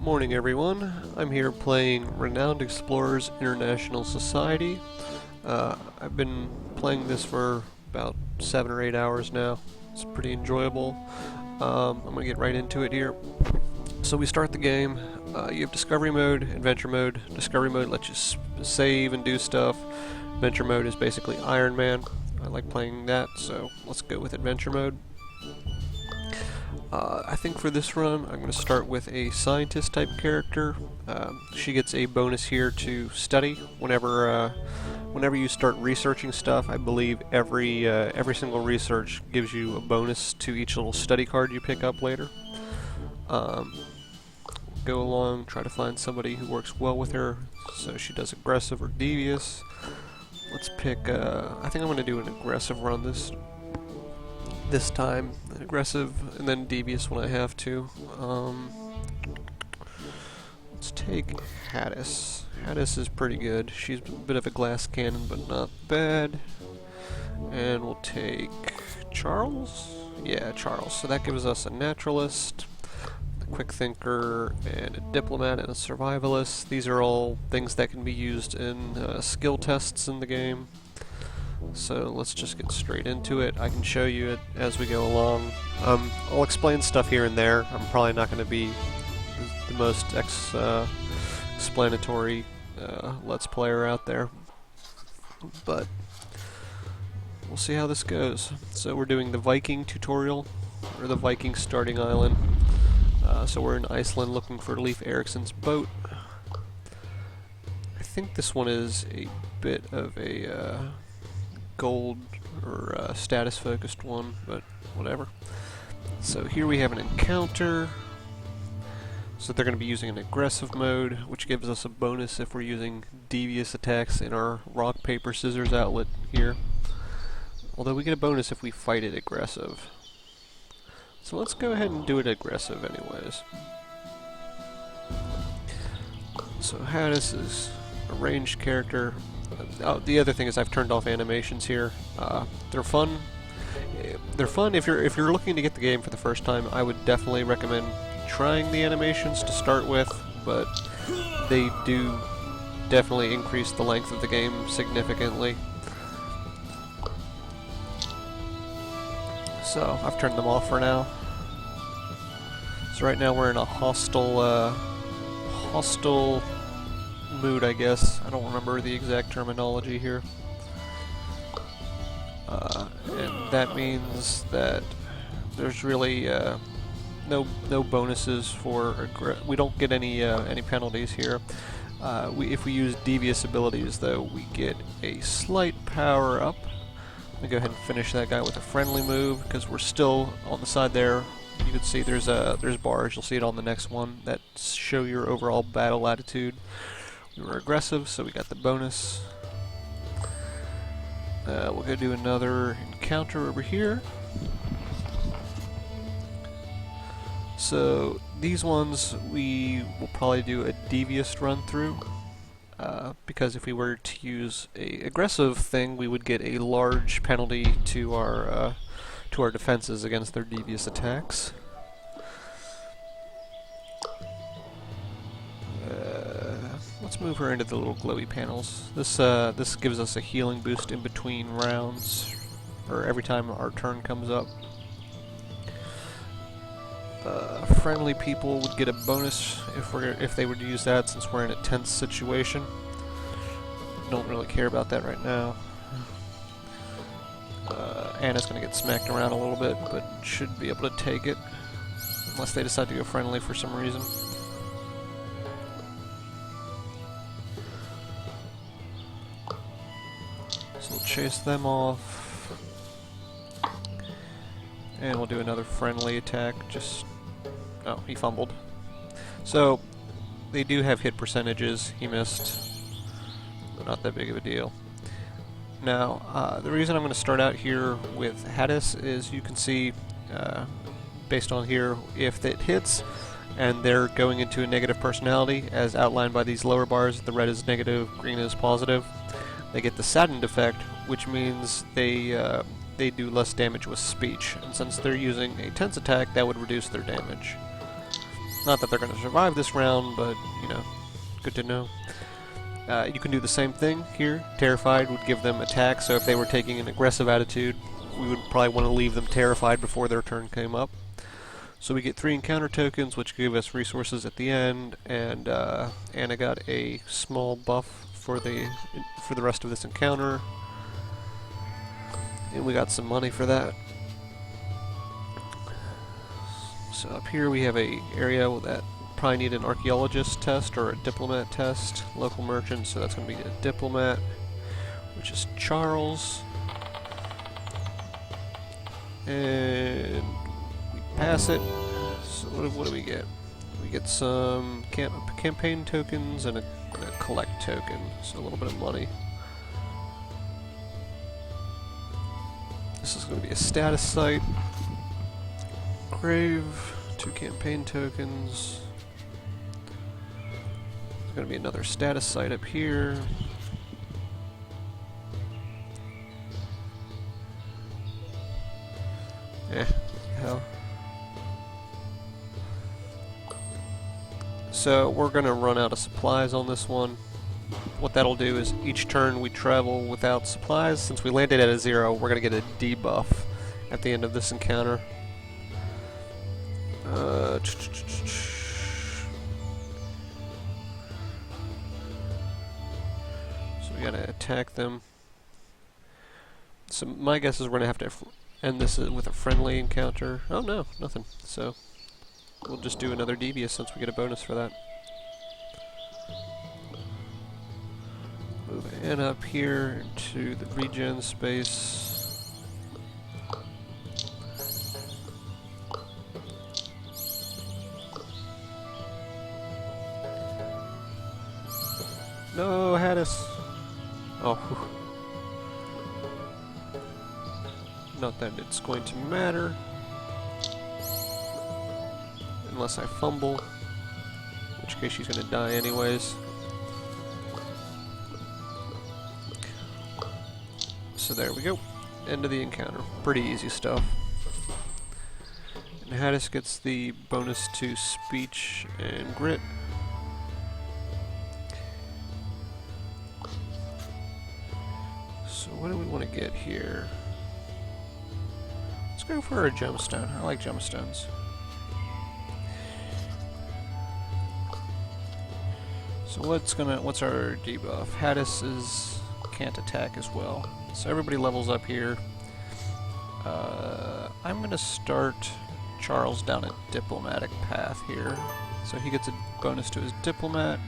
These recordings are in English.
Morning everyone, I'm here playing Renowned Explorers International Society. I've been playing this for about 7 or 8 hours now. It's pretty enjoyable. I'm going to get right into it here. So we start the game. You have Discovery Mode, Adventure Mode. Discovery Mode lets you save and do stuff. Adventure Mode is basically Iron Man. I like playing that, so let's go with Adventure Mode. I think for this run, I'm going to start with a scientist type character. She gets a bonus here to study whenever you start researching stuff. I believe every single research gives you a bonus to each little study card you pick up later. Go along, try to find somebody who works well with her, so she does aggressive or devious. Let's pick. I think I'm going to do an aggressive run this time, aggressive, and then devious when I have to. Let's take Hatice. Hatice is pretty good. She's a bit of a glass cannon, but not bad. And we'll take Charles? Yeah, Charles. So that gives us a naturalist, a quick thinker, and a diplomat, and a survivalist. These are all things that can be used in skill tests in the game. So let's just get straight into it. I can show you it as we go along. I'll explain stuff here and there. I'm probably not going to be the most explanatory Let's Player out there, but we'll see how this goes. So we're doing the Viking tutorial, or the Viking starting island. So we're in Iceland looking for Leif Erikson's boat. I think this one is a bit of a gold or status focused one, but whatever. So here we have an encounter. So they're going to be using an aggressive mode, which gives us a bonus if we're using devious attacks in our rock, paper, scissors outlet here. Although we get a bonus if we fight it aggressive. So let's go ahead and do it aggressive anyways. So Hatice is a ranged character. Oh, the other thing is I've turned off animations here. They're fun. They're fun if you're looking to get the game for the first time. I would definitely recommend trying the animations to start with, but they do definitely increase the length of the game significantly. So I've turned them off for now. So right now we're in a hostile mood, I guess. I don't remember the exact terminology here. And that means that there's really no bonuses for we don't get any penalties here. If we use devious abilities, though, we get a slight power up. Let me go ahead and finish that guy with a friendly move because we're still on the side there. You can see there's bars. You'll see it on the next one that show your overall battle attitude. We were aggressive, so we got the bonus. We'll go do another encounter over here. So these ones we will probably do a devious run through, because if we were to use a aggressive thing, we would get a large penalty to our defenses against their devious attacks. Let's move her into the little glowy panels. This gives us a healing boost in between rounds, or every time our turn comes up. Friendly people would get a bonus if they would use that, since we're in a tense situation. Don't really care about that right now. Anna's going to get smacked around a little bit, but should be able to take it, unless they decide to go friendly for some reason. So we'll chase them off, and we'll do another friendly attack. Oh, he fumbled. So they do have hit percentages. He missed, but not that big of a deal. Now, the reason I'm going to start out here with Hatice is you can see, based on here, if it hits and they're going into a negative personality, as outlined by these lower bars, the red is negative, green is positive, they get the saddened effect, which means they do less damage with speech. And since they're using a tense attack, that would reduce their damage. Not that they're going to survive this round, but, you know, good to know. You can do the same thing here. Terrified would give them attack, so if they were taking an aggressive attitude, we would probably want to leave them terrified before their turn came up. So we get 3 encounter tokens, which give us resources at the end, and Anna got a small buff for the rest of this encounter, and we got some money for that. So up here we have a area that probably need an archaeologist test or a diplomat test. Local merchant, so that's going to be a diplomat, which is Charles. And we pass it. So what do we get? We get some campaign tokens and a collect token, so a little bit of money. This is going to be a status site. Grave, 2 campaign tokens. There's going to be another status site up here. Hell. So we're going to run out of supplies on this one. What that'll do is each turn we travel without supplies. Since we landed at a 0, we're going to get a debuff at the end of this encounter. So we gotta attack them. So my guess is we're gonna have to end this with a friendly encounter. Oh no, nothing. So we'll just do another devious since we get a bonus for that. Move Anna up here to the regen space. No, Hatice. Oh. Not that it's going to matter. Unless I fumble. In which case she's going to die anyways. So there we go. End of the encounter. Pretty easy stuff. And Hatice gets the bonus to speech and grit. So what do we want to get here? Let's go for a gemstone. I like gemstones. So what's our debuff? Hatice can't attack as well. So everybody levels up here. I'm gonna start Charles down a diplomatic path here. So he gets a bonus to his diplomat.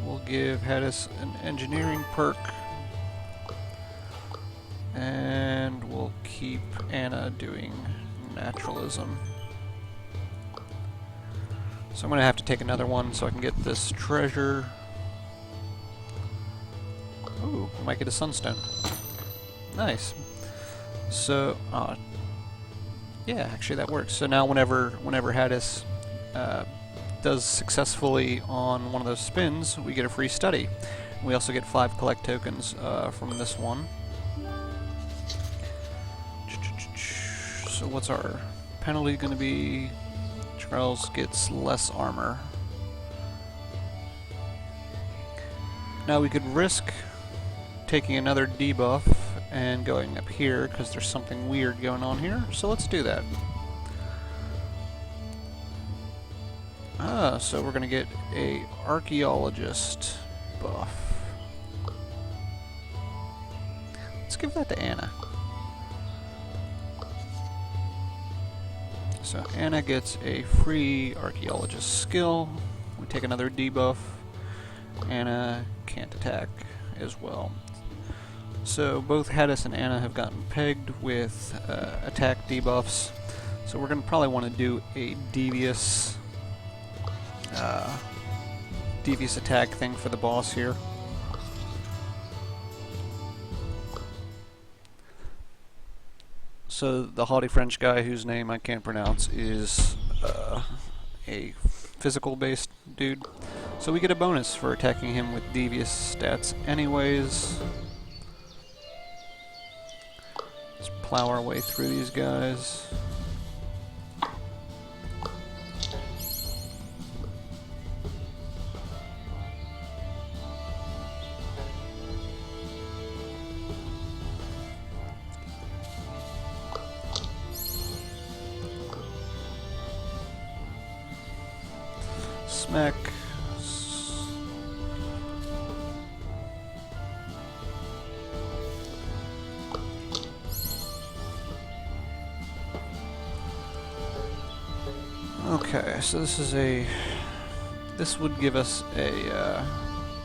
We'll give Hatice an engineering perk. And we'll keep Anna doing naturalism. So I'm going to have to take another one so I can get this treasure. Ooh, I might get a sunstone. Nice. So, yeah, actually that works. So now whenever Hatice does successfully on one of those spins, we get a free study. We also get 5 collect tokens from this one. So what's our penalty going to be? Charles gets less armor. Now we could risk taking another debuff and going up here because there's something weird going on here. So let's do that. So we're going to get a archaeologist buff. Let's give that to Anna. So Anna gets a free archaeologist skill. We take another debuff. Anna can't attack as well. So both Hatice and Anna have gotten pegged with attack debuffs. So we're going to probably want to do a devious attack thing for the boss here. So the haughty French guy, whose name I can't pronounce, is a physical-based dude. So we get a bonus for attacking him with devious stats anyways. Let's plow our way through these guys. neck. Okay, so this would give us a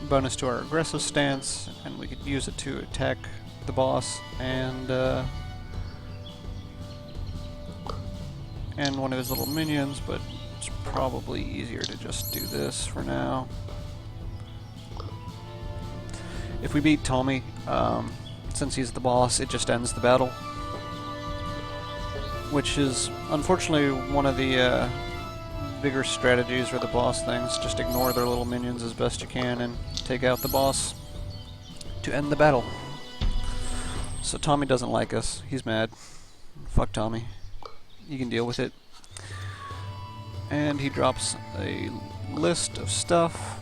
bonus to our aggressive stance, and we could use it to attack the boss and one of his little minions, but it's probably easier to just do this for now. If we beat Tommy, since he's the boss, it just ends the battle, which is unfortunately one of the bigger strategies for the boss things. Just ignore their little minions as best you can and take out the boss to end the battle. So Tommy doesn't like us. He's mad. Fuck Tommy. You can deal with it. And he drops a list of stuff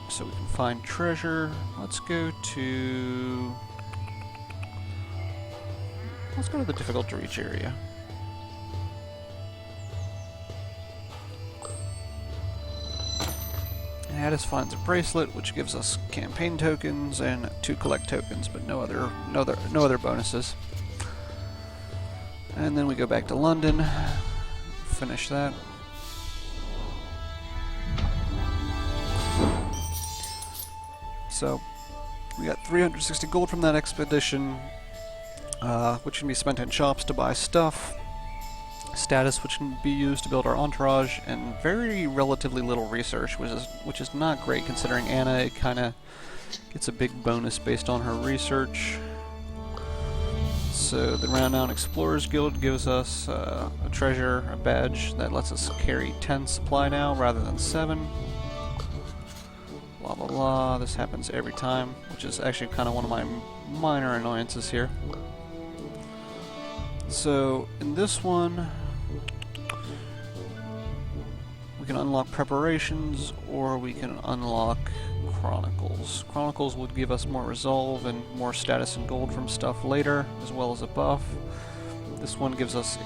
so we can find treasure. Let's go to the difficult to reach area. Hatice finds a bracelet, which gives us campaign tokens and 2 collect tokens, but no other bonuses. And then we go back to London, finish that. So we got 360 gold from that expedition, which can be spent in shops to buy stuff. Status, which can be used to build our entourage, and very relatively little research, which is not great considering Anna kind of gets a big bonus based on her research. So the Renowned Explorers Guild gives us a treasure, a badge that lets us carry 10 supply now rather than 7. Blah blah blah. This happens every time, which is actually kind of one of my minor annoyances here. So in this one, we can unlock preparations, or we can unlock Chronicles. Chronicles would give us more resolve and more status and gold from stuff later, as well as a buff. This one gives us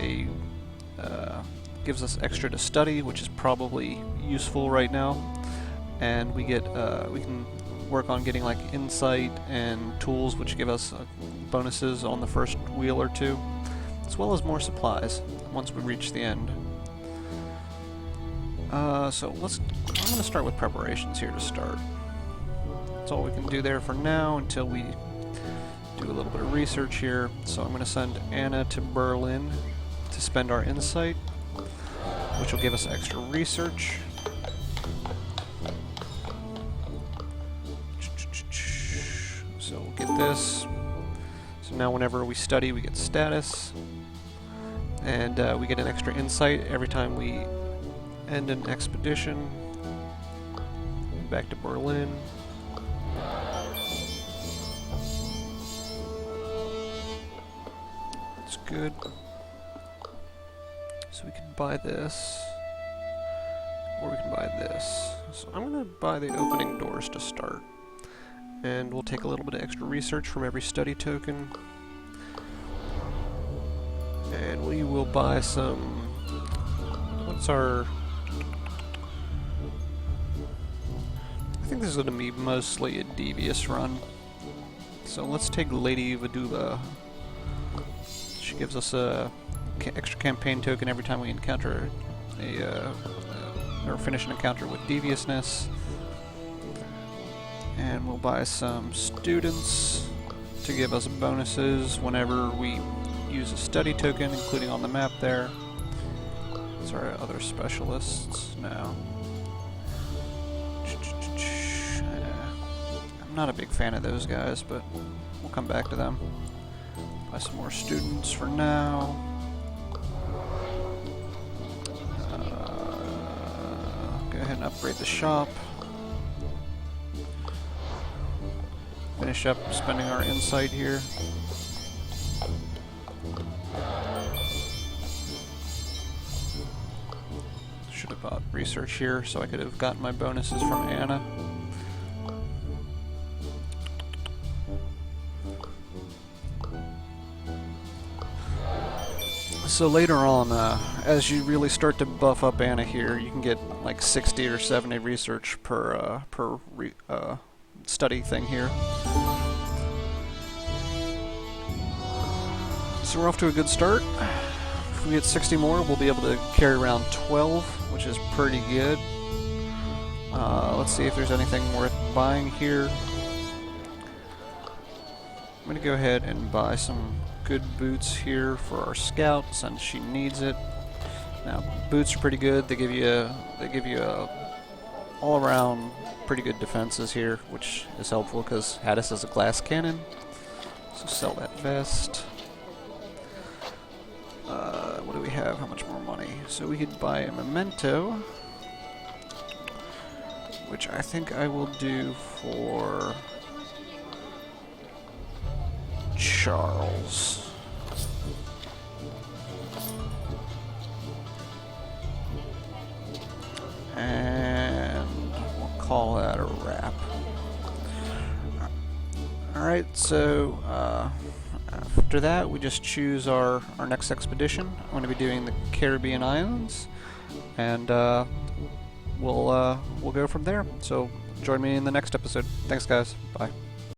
extra to study, which is probably useful right now, and we can work on getting like insight and tools, which give us bonuses on the first wheel or 2, as well as more supplies once we reach the end. So I'm going to start with preparations here to start. That's all we can do there for now until we do a little bit of research here. So I'm going to send Anna to Berlin to spend our insight, which will give us extra research. So we'll get this. So now whenever we study, we get status. And we get an extra insight every time we end an expedition. Back to Berlin. That's good. So we can buy this, or we can buy this. So I'm going to buy the opening doors to start. And we'll take a little bit of extra research from every study token. And we will buy some... What's our... I think this is going to be mostly a devious run. So let's take Lady Vidula. She gives us a extra campaign token every time we encounter or finish an encounter with deviousness. And we'll buy some students to give us bonuses whenever we use a study token, including on the map there. These are other specialists now. I'm not a big fan of those guys, but we'll come back to them. Buy some more students for now. Go ahead and upgrade the shop. Finish up spending our insight here. Should have bought research here so I could have gotten my bonuses from Anna. So later on, as you really start to buff up Anna here, you can get like 60 or 70 research per study thing here. So we're off to a good start. If we get 60 more, we'll be able to carry around 12, which is pretty good. Let's see if there's anything worth buying here. I'm going to go ahead and buy some good boots here for our scout since she needs it. Now, boots are pretty good. They give you a all-around pretty good defenses here, which is helpful because Hatice has a glass cannon. So sell that vest. What do we have? How much more money? So we could buy a memento, which I think I will do for Charles. And we'll call that a wrap. Alright, so after that we just choose our next expedition. I'm going to be doing the Caribbean Islands, and we'll go from there. So join me in the next episode. Thanks guys. Bye.